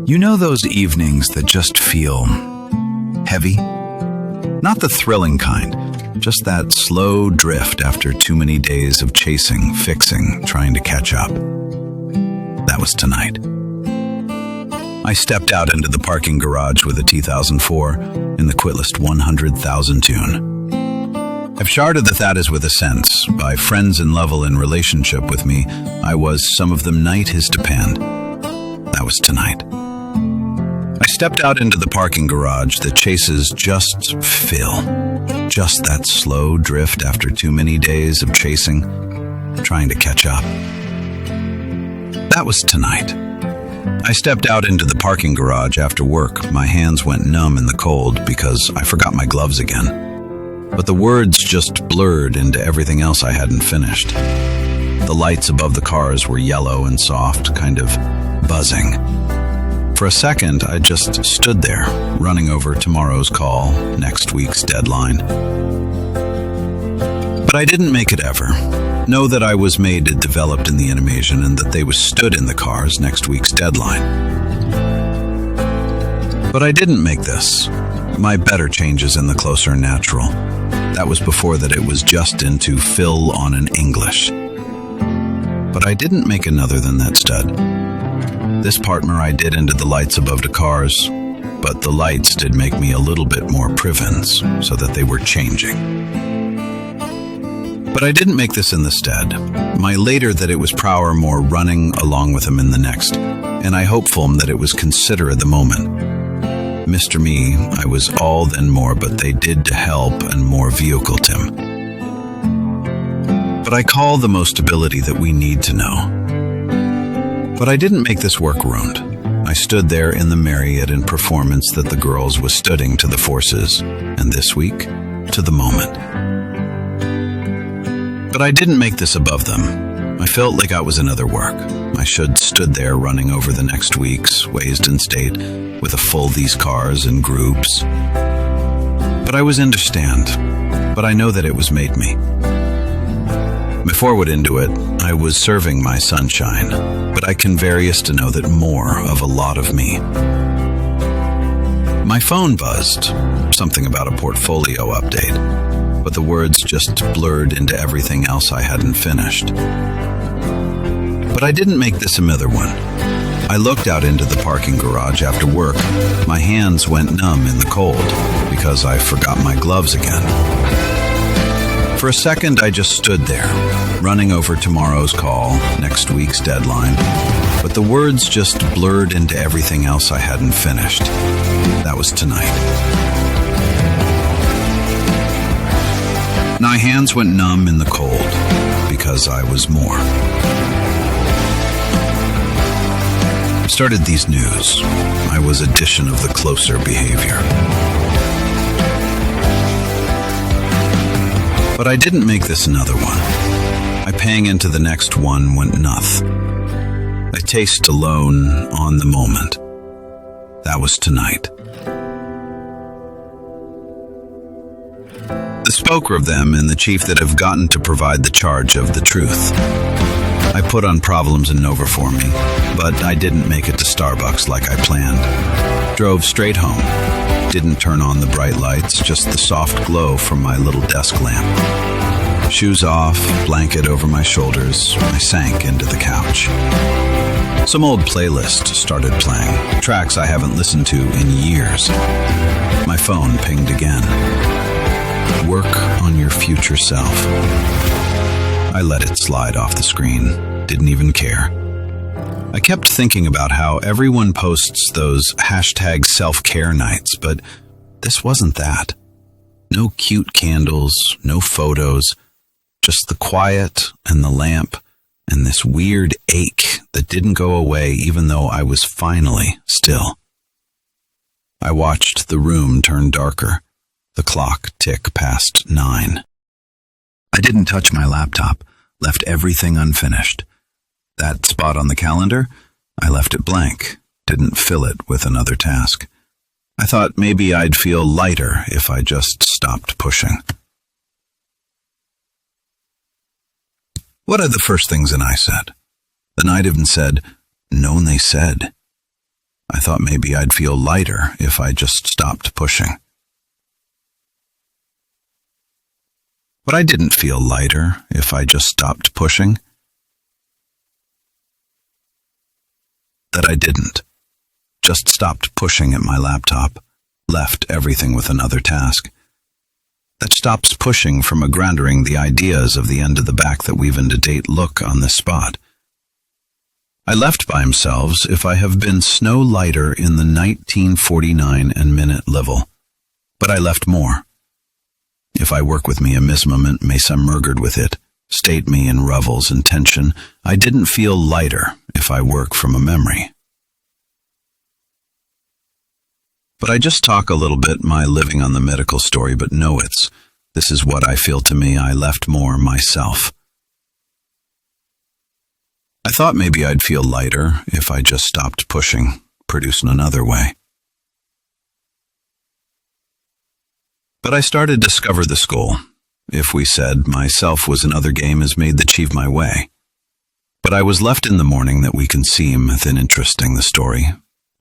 You know those evenings that just feel heavy? Not the thrilling kind, just that slow drift after too many days of chasing, fixing, trying to catch up. That was tonight. I stepped out into the parking garage with a T-1004 in the Quitlist 100,000 tune. I've sharded that is with a sense. By friends and level in relationship with me, I was some of them night his depend. That was tonight. I stepped out into the parking garage that chases just Phil. Just that slow drift after too many days of chasing, trying to catch up. That was tonight. I stepped out into the parking garage after work. My hands went numb in the cold because I forgot my gloves again. But the words just blurred into everything else I hadn't finished. The lights above the cars were yellow and soft, kind of buzzing. For a second, I just stood there, running over tomorrow's call, next week's deadline. But I didn't make it ever. Know that I was made and developed in the animation and that they was stood in the cars next week's deadline. But I didn't make this. My better changes in the closer natural. That was before that it was just into Phil on an English. But I didn't make another than that stud. This partner I did into the lights above the cars, but the lights did make me a little bit more privens, so that they were changing. But I didn't make this in the stead. My later that it was prower more running along with him in the next, and I hopeful that it was consider the moment. Mr. Me, I was all then more, but they did to help and more vehicle Tim. But I call the most ability that we need to know. But I didn't make this work ruined. I stood there in the myriad in performance that the girls was studying to the forces, and this week, to the moment. But I didn't make this above them. I felt like I was another work. I should stood there running over the next weeks, ways and state, with a full these cars and groups. But I was understand. But I know that it was made me. Before I went into it, I was serving my sunshine, but I can various to know that more of a lot of me. My phone buzzed, something about a portfolio update, but the words just blurred into everything else I hadn't finished. But I didn't make this another one. I looked out into the parking garage after work. My hands went numb in the cold because I forgot my gloves again. For a second, I just stood there, running over tomorrow's call, next week's deadline, but the words just blurred into everything else I hadn't finished. That was tonight. My hands went numb in the cold because I was more. Started these news. I was addition of the closer behavior. But I didn't make this another one. I pang into the next one went noth. I taste alone on the moment. That was tonight. The spoker of them and the chief that have gotten to provide the charge of the truth. I put on problems and over for me, but I didn't make it to Starbucks like I planned. Drove straight home. Didn't turn on the bright lights, just the soft glow from my little desk lamp. Shoes off, blanket over my shoulders, I sank into the couch. Some old playlist started playing, tracks I haven't listened to in years. My phone pinged again. Work on your future self. I let it slide off the screen, didn't even care. I kept thinking about how everyone posts those hashtag self-care nights, but this wasn't that. No cute candles, no photos, just the quiet and the lamp and this weird ache that didn't go away even though I was finally still. I watched the room turn darker, the clock tick past 9. I didn't touch my laptop, left everything unfinished. That spot on the calendar, I left it blank, didn't fill it with another task. I thought maybe I'd feel lighter if I just stopped pushing. What are the first things that I said? The night even said, known they said. I thought maybe I'd feel lighter if I just stopped pushing. But I didn't feel lighter if I just stopped pushing. That I didn't. Just stopped pushing at my laptop, left everything with another task. That stops pushing from agrandering the ideas of the end of the back that weave into date look on this spot. I left by themselves if I have been snow lighter in the 1949 and minute level, but I left more. If I work with me a mismoment may some murdered with it, state me in revels and tension, I didn't feel lighter if I work from a memory. But I just talk a little bit my living on the medical story, but know this is what I feel to me, I left more myself. I thought maybe I'd feel lighter if I just stopped pushing, producing another way. But I started to discover the school. If we said myself was another game as made the chief my way. But I was left in the morning that we can seem than interesting the story.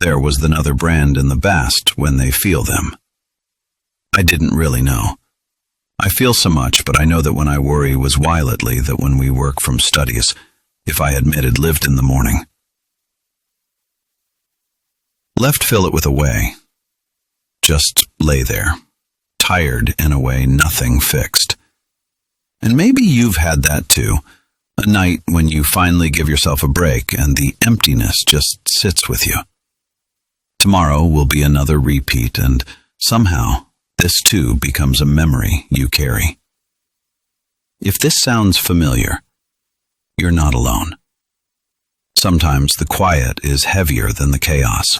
There was another brand in the bast when they feel them. I didn't really know. I feel so much, but I know that when I worry was violently that when we work from studies, if I admitted lived in the morning. Left fill it with a way. Just lay there, tired in a way nothing fixed. And maybe you've had that too, a night when you finally give yourself a break and the emptiness just sits with you. Tomorrow will be another repeat, and somehow this too becomes a memory you carry. If this sounds familiar, you're not alone. Sometimes the quiet is heavier than the chaos.